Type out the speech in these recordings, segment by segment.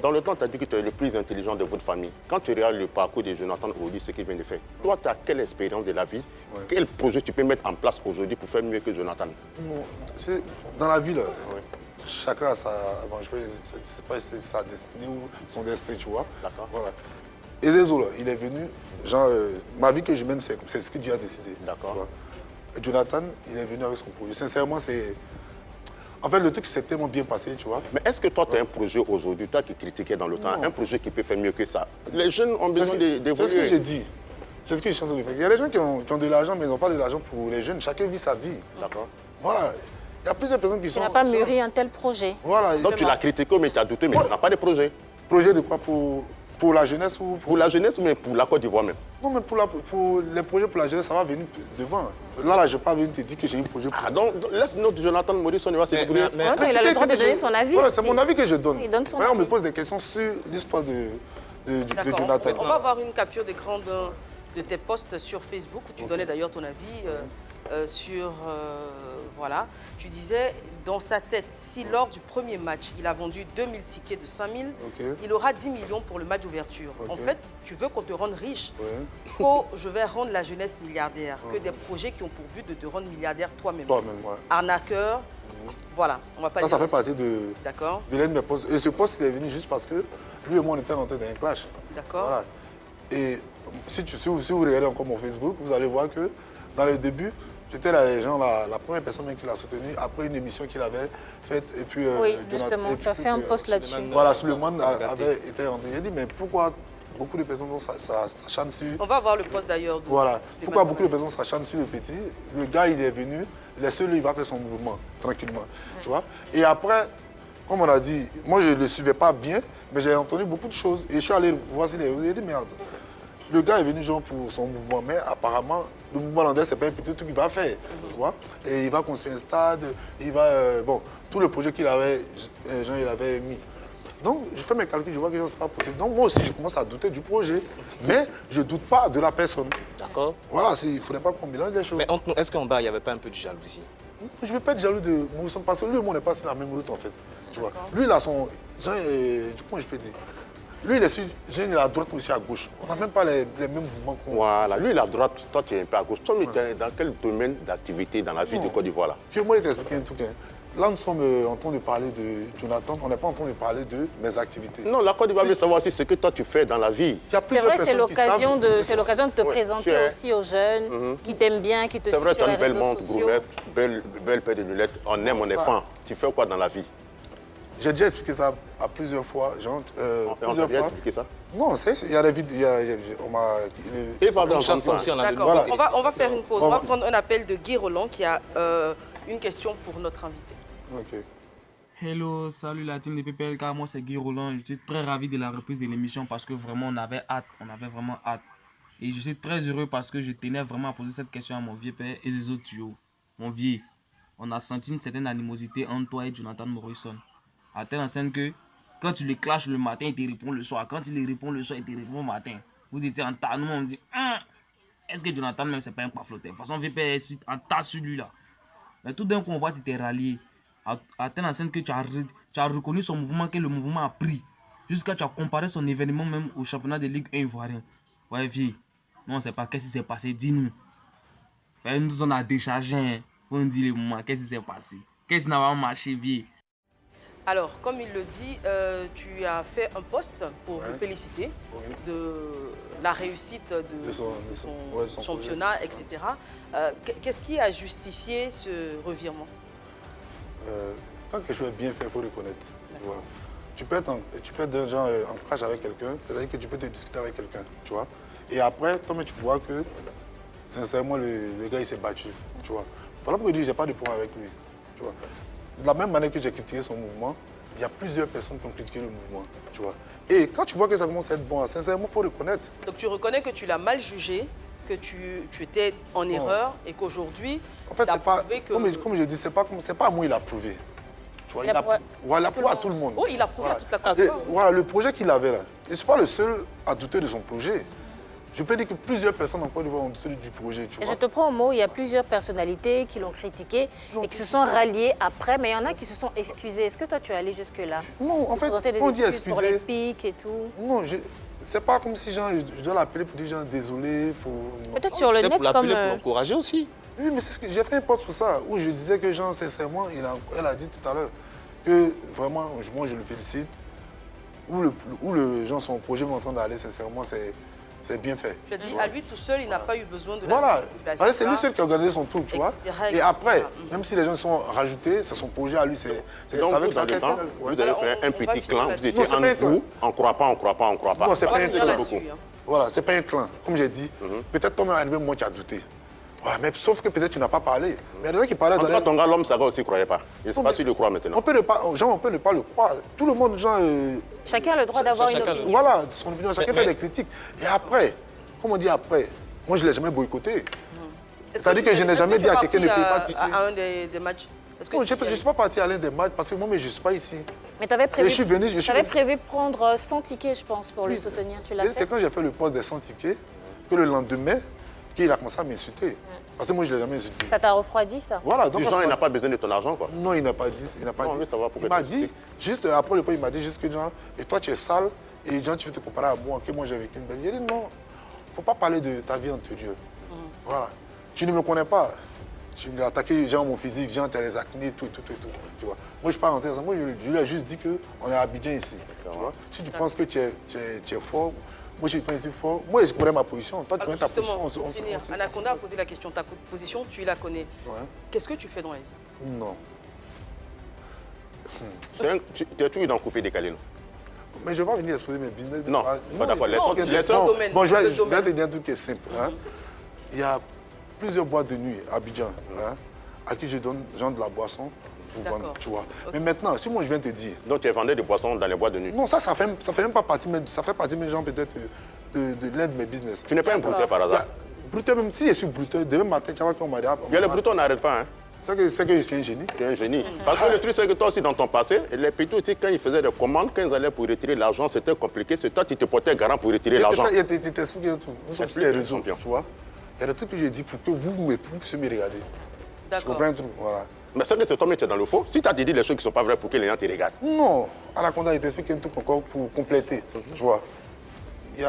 Dans le temps, tu as dit que tu es le plus intelligent de votre famille. Quand tu regardes le parcours de Jonathan aujourd'hui, ce qu'il vient de faire, toi, tu as quelle expérience de la vie? Quel projet tu peux mettre en place aujourd'hui pour faire mieux que Jonathan? Dans la vie, là, chacun a sa... Bon, je sais pas si c'est sa destinée ou son destin, tu vois. D'accord. Voilà. Et Zezo, là, il est venu, genre, ma vie que je mène, c'est ce que Dieu a décidé. D'accord. Jonathan, il est venu avec son projet. Sincèrement, c'est... En fait, le truc s'est tellement bien passé, tu vois. Mais est-ce que toi, tu as un projet aujourd'hui, toi qui critiquais dans le temps, un projet qui peut faire mieux que ça? Les jeunes ont besoin d'évoluer. C'est ce que j'ai dit. C'est ce que je suis en train de faire. Il y a des gens qui ont de l'argent, mais ils n'ont pas de l'argent pour les jeunes. Chacun vit sa vie. D'accord. Voilà. Il y a plusieurs personnes qui sont... Tu n'as pas mûri un tel projet. Voilà. Donc tu l'as critiqué, mais tu as douté, mais tu n'as pas de projet. Projet de quoi? Pour la jeunesse ou... Pour la jeunesse ou même pour la Côte d'Ivoire même? Non, mais pour les projets pour la jeunesse, ça va venir devant. Là, je n'ai pas venir te dire que j'ai un projet pour... Ah, donc laisse notre Jonathan Morrison, il va se débrouiller. Il a le droit de donner son avis. Voilà, c'est mon avis que je donne. Il donne son on me avis. pose des questions sur l'histoire de Jonathan. On va avoir une capture d'écran de tes posts sur Facebook où tu donnais d'ailleurs ton avis sur... voilà. Tu disais, dans sa tête, si lors du premier match, il a vendu 2000 tickets de 5000, il aura 10 millions pour le match d'ouverture. En fait, tu veux qu'on te rende riche. Que je vais rendre la jeunesse milliardaire. Que des projets qui ont pour but de te rendre milliardaire toi-même. Toi-même, ouais. Arnaqueur. Voilà. On va pas Ça fait partie de l'un de mes postes. Et ce poste, il est venu juste parce que lui et moi, on était rentrés dans un clash. D'accord. Voilà. Et si vous regardez encore mon Facebook, vous allez voir que dans le début, j'étais la première personne qui l'a soutenu après une émission qu'il avait faite. Et puis, Oui, justement, tu as fait un post là-dessus. Voilà, Suleiman avait été rentré. J'ai dit, mais pourquoi beaucoup de personnes s'acharnent sur... On va voir le post d'ailleurs. Voilà. Pourquoi beaucoup de personnes s'acharnent sur le petit? Le gars, il est venu, il va faire son mouvement, tranquillement. Tu vois? Et après, comme on a dit, moi, je ne le suivais pas bien, mais j'ai entendu beaucoup de choses. Et je suis allé voir s'il est... J'ai dit, merde. Le gars est venu genre pour son mouvement, mais apparemment, le mouvement hollandais, c'est pas un petit truc qu'il va faire, tu vois. Et il va construire un stade, il va... bon, tout le projet qu'il avait, Jean, il avait mis. Donc, je fais mes calculs, je vois que c'est pas possible. Donc, moi aussi, je commence à douter du projet. Mais je ne doute pas de la personne. D'accord. Voilà, il ne faudrait pas qu'on mélange les choses. Mais entre nous, est-ce qu'en bas, il n'y avait pas un peu de jalousie? Je ne vais pas être jaloux de Mousson parce que lui et moi, on est passé dans la même route, en fait. Tu vois. Lui, il a son... Jean, du coup, je peux dire... Lui, il est sur, Jean, il est à droite, aussi à gauche. On n'a même pas les mêmes mouvements qu'on... Voilà, lui, il est à droite, toi, tu es un peu à gauche. Toi, tu es dans quel domaine d'activité dans la vie de Côte d'Ivoire là? Moi, je vais t'expliquer un truc. Là, nous sommes en train de parler de Jonathan, on n'est pas en train de parler de mes activités. Non, la Côte d'Ivoire veut savoir aussi ce que toi, tu fais dans la vie. C'est vrai, c'est l'occasion de te présenter aussi aux jeunes qui t'aiment bien, qui te suivent sur les réseaux sociaux. C'est vrai, tu as une belle montre, belle paire de lunettes. On aime, on est fan. Tu fais quoi dans la vie? J'ai déjà expliqué ça à plusieurs fois. On t'a déjà expliqué ça? Non, il y a des vidéos, on m'a... D'accord, on va faire une pause. On va prendre un appel de Guy Roland qui a une question pour notre invité. Ok. Hello, salut la team de PPLK, moi c'est Guy Roland. Je suis très ravi de la reprise de l'émission parce que vraiment on avait vraiment hâte. Et je suis très heureux parce que je tenais vraiment à poser cette question à mon vieux père Ezezo Tuyo. Mon vieux, on a senti une certaine animosité entre toi et Jonathan Morrison. À telle enseigne que quand tu les clashes le matin, il te répond le soir. Quand il les répond le soir, il te répond le matin. Vous étiez en tas. Nous, on dit, est-ce que Jonathan même, c'est pas un paflotin? De toute façon, VP est en tas sur lui là. Mais tout d'un coup, on voit que tu t'es rallié. À telle enseigne que tu as reconnu son mouvement, que le mouvement a pris. Jusqu'à tu as comparé son événement même au championnat de Ligue 1 ivoirien. Ouais, vieux. Non, on ne sait pas. Qu'est-ce qui s'est passé? Dis-nous. Nous, on a déchargé. Hein. On dit le moment. Qu'est-ce qui s'est passé? Qu'est-ce qui n'a pas marché, vieux? Alors, comme il le dit, tu as fait un post pour le féliciter de la réussite de son championnat, etc. Qu'est-ce qui a justifié ce revirement? Quand quelque chose est bien fait, il faut reconnaître. Tu vois. Tu peux être genre, en clash avec quelqu'un, c'est-à-dire que tu peux te discuter avec quelqu'un, tu vois. Et après, toi, tu vois que, sincèrement, le gars, il s'est battu, tu vois. Voilà pourquoi je dis que je n'ai pas de problème avec lui, tu vois. De la même manière que j'ai critiqué son mouvement, il y a plusieurs personnes qui ont critiqué le mouvement, tu vois. Et quand tu vois que ça commence à être bon, sincèrement, il faut reconnaître. Donc tu reconnais que tu l'as mal jugé, que tu étais en erreur et qu'aujourd'hui, en fait, c'est pas, que... comme je dis, c'est pas à moi il a prouvé. Tu vois, il a prouvé à tout le monde. Oh, il a prouvé à toute la Côte d'Ivoire. Voilà, le projet qu'il avait là, il n'est pas le seul à douter de son projet. Je peux dire que plusieurs personnes en Côte d'Ivoire ont tenu du projet, tu Et vois. je te prends au mot, il y a plusieurs personnalités qui l'ont critiqué et qui se sont ralliées après, mais il y en a qui se sont excusés. Est-ce que toi, tu es allé jusque-là? Non, en fait, Présenter des on dit excuses pour les excuser. pics et tout. Non, c'est pas comme si genre, je dois l'appeler pour dire genre, désolé. Peut-être sur le Peut-être net, pour comme... l'appeler, pour l'encourager aussi. Oui, mais c'est ce que j'ai fait un post pour ça, où je disais que genre, sincèrement, elle a dit tout à l'heure que vraiment, moi je le félicite. Où le genre, son projet est en train d'aller, sincèrement, c'est bien fait. Je dis, à lui tout seul, il n'a pas eu besoin de Voilà, la c'est lui seul qui a organisé son truc, tu vois. Et après, même si les gens sont rajoutés, c'est son projet à lui. C'est Donc, avec vous, ça dans le temps, vous avez Alors, fait on un va petit finir clan, vous là-dessus. étiez Non, c'est pas un entre vous, on ne croit pas. Non, c'est On pas va un finir clan. là-dessus. hein. Voilà, c'est pas un clan. Comme j'ai dit, peut-être toi-même arrivé, moi, tu as douté. Voilà, mais sauf que peut-être tu n'as pas parlé. Mais il y a des gens qui parlaient En tout dans cas, les... ton gars, l'homme Saga aussi ne croyait pas. Je ne sais pas s'il le croit maintenant. On peut ne pas le croire. Tout le monde, genre... Chacun a le droit d'avoir une chacun opinion. Voilà, son opinion, chacun fait des critiques. Et après, comme on dit après, moi je ne l'ai jamais boycotté. C'est-à-dire que je n'ai jamais dit à quelqu'un de ne paye pas ticket. À un des matchs. Est-ce que Non, tu je y ne allais? suis pas parti à l'un des matchs parce que moi, je ne suis pas ici. Mais tu avais prévu, je suis venu- je suis t'avais venu- prévu prendre 100 tickets, je pense, pour le Oui. soutenir. Tu l'as Et c'est fait? quand j'ai fait le poste des 100 tickets que le lendemain, qu'il a commencé à m'insulter. Parce que moi, je ne l'ai jamais insulté. Ça t'a refroidi, ça? Voilà, donc Du genre, il n'a pas besoin de ton argent, quoi. Non, il n'a pas dit. Il n'a pas Non, on dit. veut savoir pourquoi Il m'a tu dit, expliques. juste après le point, il m'a dit juste que genre, et toi tu es sale, et genre, tu veux te comparer à moi, que moi j'ai vécu une belle vie. J'ai dit non, il ne faut pas parler de ta vie antérieure. Voilà. Tu ne me connais pas. Tu m'as attaqué, genre mon physique, genre tu as les acnés, tout. Tu vois. Moi, je ne suis pas rentré dans ça. Moi, je lui ai juste dit qu'on est à Abidjan ici. Tu vois. Si tu penses que tu es fort, moi, je ne suis pas ici fort. Moi, je connais ma position. Toi, tu connais ta position. Justement, pour finir, Anaconda a posé la question, ta position, tu la connais. Ouais. Qu'est-ce que tu fais dans la vie? Non. Tu es toujours dans le coupé décalé, non? Mais je ne vais pas venir exposer mes business. Non, pas d'accord. Non, Laissons. domaine. Bon, je Le vais te domaine. dire un truc qui est simple. Hein. Il y a plusieurs boîtes de nuit à Abidjan hein, à qui je donne genre de la boisson pour D'accord. vendre, tu vois. Mais maintenant, si moi je viens te dire, Donc, tu es vendeur de boissons dans les boîtes de nuit. non, ça fait même pas partie, mais ça fait partie mes gens peut-être de l'un de mes business. Tu n'es pas un brouteur par Il y a- hasard. Bruteur, même si je suis bruteur, demain matin, tu vois qu'on m'a dit, ah, Bien, le brouteur n'arrête pas, hein. c'est que je suis un génie. Tu es un génie. Parce que le truc, c'est que toi aussi, dans ton passé, les pétos aussi, quand ils faisaient des commandes, quand ils allaient pour retirer l'argent, c'était compliqué. C'est toi qui te portais garant pour retirer l'argent. Il t'explique un truc. Nous sommes sur les Explique, réseaux, champion. tu vois. Il y a des trucs que j'ai dit pour que vous puissiez me regarder. Tu D'accord. comprends un truc, voilà. Mais c'est que c'est toi, mais tu es dans le faux. Si tu as dit les choses qui ne sont pas vraies pour que les gens te regardent. Non, Anaconda, il t'explique un truc encore pour compléter. Tu vois, il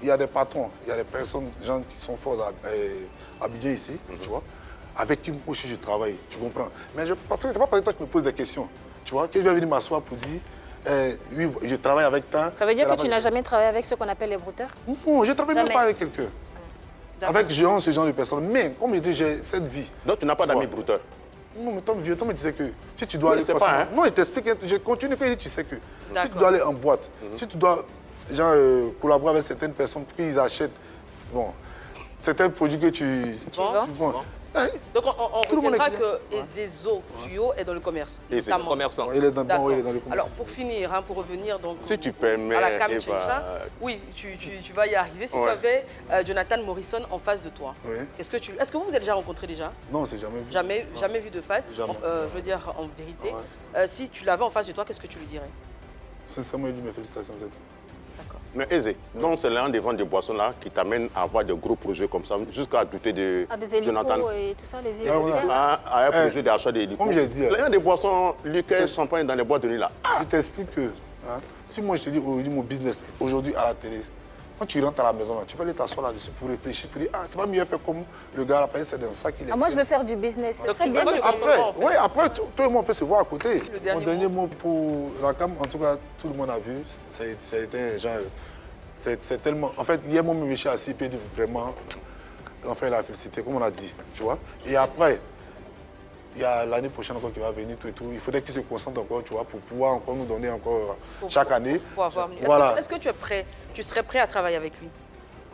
y a des patrons, il y a des personnes, des gens qui sont forts à Abidjan ici, tu vois, avec qui aussi je travaille, tu comprends. Mais parce que c'est pas parce que toi qui me poses des questions, tu vois, que je vais venir m'asseoir pour dire, oui, je travaille avec toi. Ça veut dire que tu n'as jamais travaillé avec ceux qu'on appelle les brouteurs? Non, je ne travaille même Jamais. pas avec quelqu'un. D'accord. Avec ce genre de personnes. Mais comme je dis, j'ai cette vie. Donc, tu n'as pas Tu d'amis vois. brouteurs. Non, mais Tom, vieux, Tom me disait que si tu dois Oui, aller c'est forcément- pas, hein. Non, il t'explique, je continue quand il dit, tu sais que si tu D'accord. dois aller en boîte, si tu dois genre, collaborer avec certaines personnes pour qu'ils achètent certains produits que tu vends. vends. Donc on Tout le monde est retiendra client. que Ezezo Tuyo est dans le commerce. Et c'est notamment. Commerçant. Il est dans, D'accord. il est dans le commerce. Alors pour finir, hein, pour revenir donc Si tu permets, à la Cam Eva, Chencha, oui, tu vas y arriver. Si tu Ouais. avais Jonathan Morrison en face de toi, Oui. est-ce que vous vous êtes déjà rencontrés déjà? Non, c'est jamais vu. Jamais vu de face. Jamais. Je veux dire en vérité. Ouais. Si tu l'avais en face de toi, qu'est-ce que tu lui dirais? Sincèrement, il dit mes félicitations, c'est tout. D'accord. Mais Aizé, donc c'est l'un des ventes de boissons là qui t'amène à avoir de gros projets comme ça, jusqu'à douter de Ah, des Jonathan. hélicos et tout ça, les Ah, voilà. hélicoptères. À un projet d'achat des hélicos. Comme j'ai dit, L'un des boissons, liqueurs, champagne dans les boîtes de nuit là. Je t'explique que si moi je te dis aujourd'hui mon business, aujourd'hui à la télé, quand tu rentres à la maison, là, tu peux aller t'asseoir là-dessus pour réfléchir, pour dire, ah, c'est pas mieux faire comme le gars là, c'est dans ça qu'il est. Ah, moi, je fait. veux faire du business. Ce Donc, serait tu bien peux que pas tu- le- Après, en fait. ouais, après, toi et moi, on peut se voir à côté. Le dernier Mon dernier mot pour la cam, en tout cas, tout le monde a vu. Ça a été un genre. C'est tellement. En fait, hier, moi, je suis assis, puis vraiment, l'enfant, il a félicité, comme on a dit, tu vois. Et après, il y a l'année prochaine encore qui va venir, tout et tout. Il faudrait qu'il se concentre encore, tu vois, pour pouvoir encore nous donner encore chaque année. Pour avoir mieux. Voilà. Est-ce que tu es prêt? Tu serais prêt à travailler avec lui?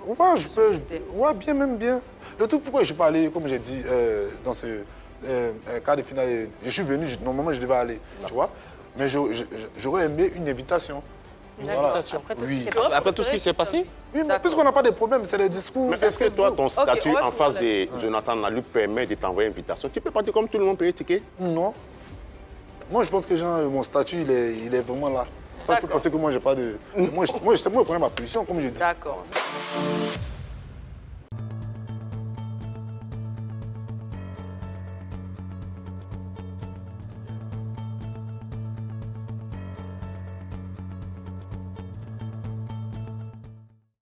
Ouais, je peux. Ouais, bien, même bien. Le truc, pourquoi je ne suis pas allé, comme j'ai dit, dans ce quart de finale, je suis venu, normalement, je devais aller, tu vois. Mais j'aurais aimé une invitation. D'accord. invitation. Après tout ce Oui. qui s'est passé. Après tout ce qui s'est passé, Oui, mais D'accord. puisqu'on n'a pas de problème, c'est des discours. Mais c'est est-ce que toi, Facebook. ton statut on va en finir face de Jonathan là, lui permet de t'envoyer une invitation? Tu peux partir comme tout le monde payer ticket? Non. Moi, je pense que genre, mon statut, il est vraiment là. Toi, tu peux penser que moi, j'ai pas de... Moi, je prenais ma position, comme je dis. D'accord.